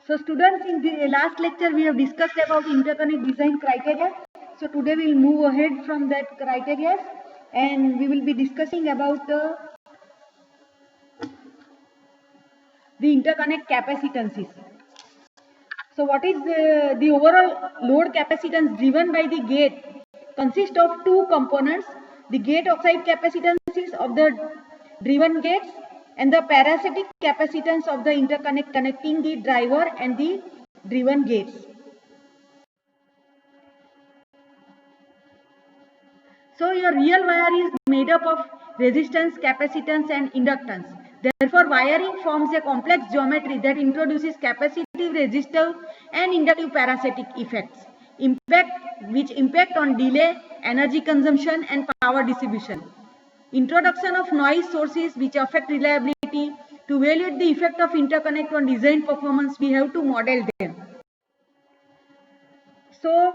So students, in the last lecture we have discussed about interconnect design criteria. So today we will move ahead from that criteria and we will be discussing about the interconnect capacitances. So what is the overall load capacitance driven by the gate consists of two components, the gate oxide capacitances of the driven gates and the parasitic capacitance of the interconnect connecting the driver and the driven gates. So your real wire is made up of resistance, capacitance and inductance. Therefore, wiring forms a complex geometry that introduces capacitive, resistive and inductive parasitic effects, which impact on delay, energy consumption and power distribution. Introduction of noise sources which affect reliability. To evaluate the effect of interconnect on design performance, we have to model them. So,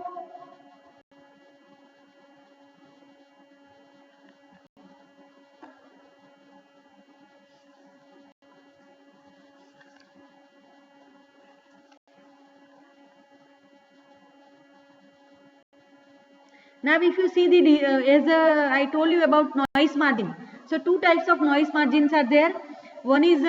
now if you see the I told you about noise margin. So two types of noise margins are there. One is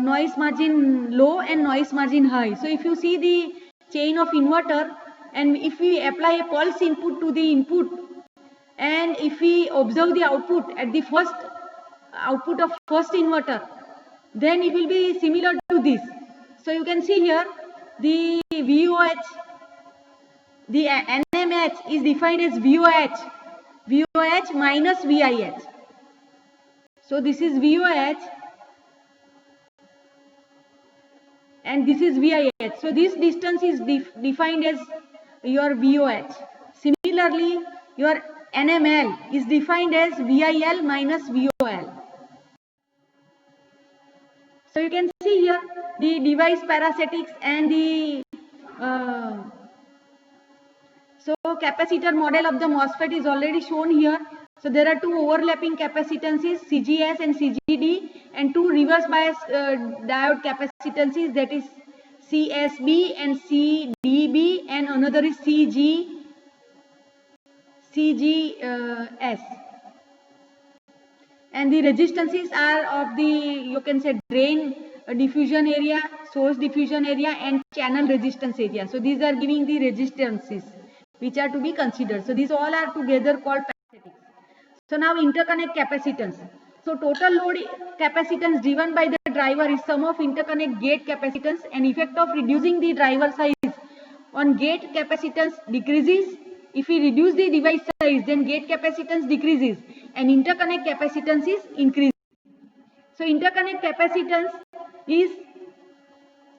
noise margin low and noise margin high. So if you see the chain of inverter and if we apply a pulse input to the input and if we observe the output at the first output of first inverter, then it will be similar to this. So you can see here the VOH, the NMH is defined as VOH minus VIH. So this is VOH and this is VIH. So this distance is defined as your VOH. Similarly, your NML is defined as VIL minus VOL. So you can see here the device parasitics and the so capacitor model of the MOSFET is already shown here. So there are two overlapping capacitances CGS and CGD and two reverse bias diode capacitances, that is CSB and CDB, and another is CGS. And the resistances are of the, you can say, drain diffusion area, source diffusion area and channel resistance area. So these are giving the resistances which are to be considered. So these all are together called parasitics. So now interconnect capacitance. So total load capacitance driven by the driver is sum of interconnect gate capacitance, and effect of reducing the driver size on gate capacitance decreases. If we reduce the device size, then gate capacitance decreases and interconnect capacitance is increased. So interconnect capacitance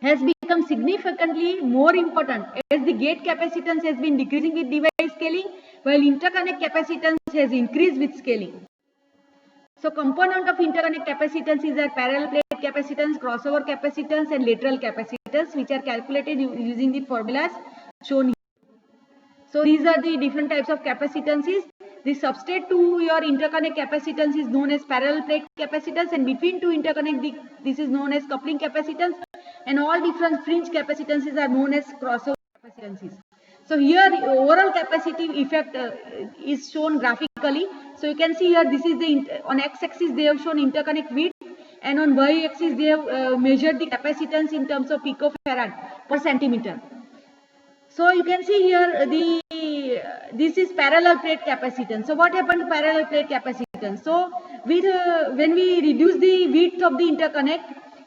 has become significantly more important as the gate capacitance has been decreasing with device scaling, while interconnect capacitance has increased with scaling. So component of interconnect capacitances are parallel plate capacitance, crossover capacitance and lateral capacitance, which are calculated using the formulas shown here. So these are the different types of capacitances. The substrate to your interconnect capacitance is known as parallel plate capacitance, and between two interconnect this is known as coupling capacitance, and all different fringe capacitances are known as crossover capacitances. So here the overall capacitive effect is shown graphically. So you can see here this is the on x-axis they have shown interconnect width, and on y-axis they have measured the capacitance in terms of picofarad per centimeter. So you can see here this is parallel plate capacitance. So what happened to parallel plate capacitance? So with when we reduce the width of the interconnect,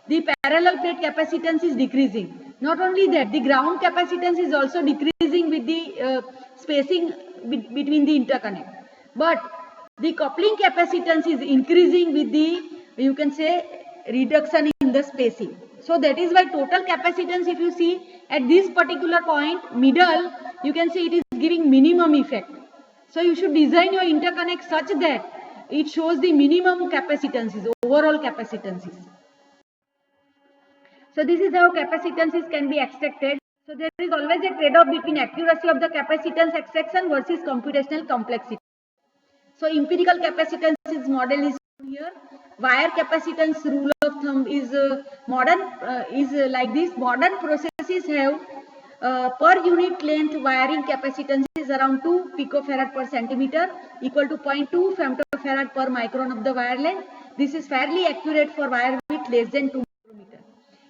the parallel plate capacitance is decreasing. Not only that, the ground capacitance is also decreasing with the spacing between the interconnect. But the coupling capacitance is increasing with the, you can say, reduction in the spacing. So that is why total capacitance, if you see at this particular point middle, you can see it is giving minimum effect. So you should design your interconnect such that it shows the minimum capacitances, overall capacitances. So this is how capacitances can be extracted. So there is always a trade-off between accuracy of the capacitance extraction versus computational complexity. So empirical capacitances model is here. Wire capacitance rule of of thumb is like this. Modern processes have per unit length wiring capacitance is around 2 picofarad per centimeter, equal to 0.2 femtofarad per micron of the wire length. This is fairly accurate for wire width less than 2 micrometer.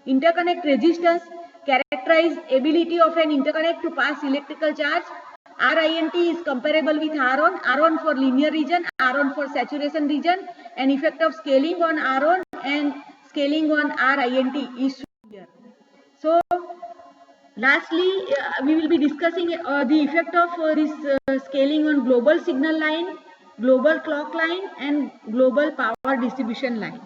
Interconnect resistance characterize ability of an interconnect to pass electrical charge. RINT is comparable with R1, R1 for linear region, R1 for saturation region, and effect of scaling on R1 and scaling on RINT is shown here. So lastly, we will be discussing the effect of this scaling on global signal line, global clock line, and global power distribution line.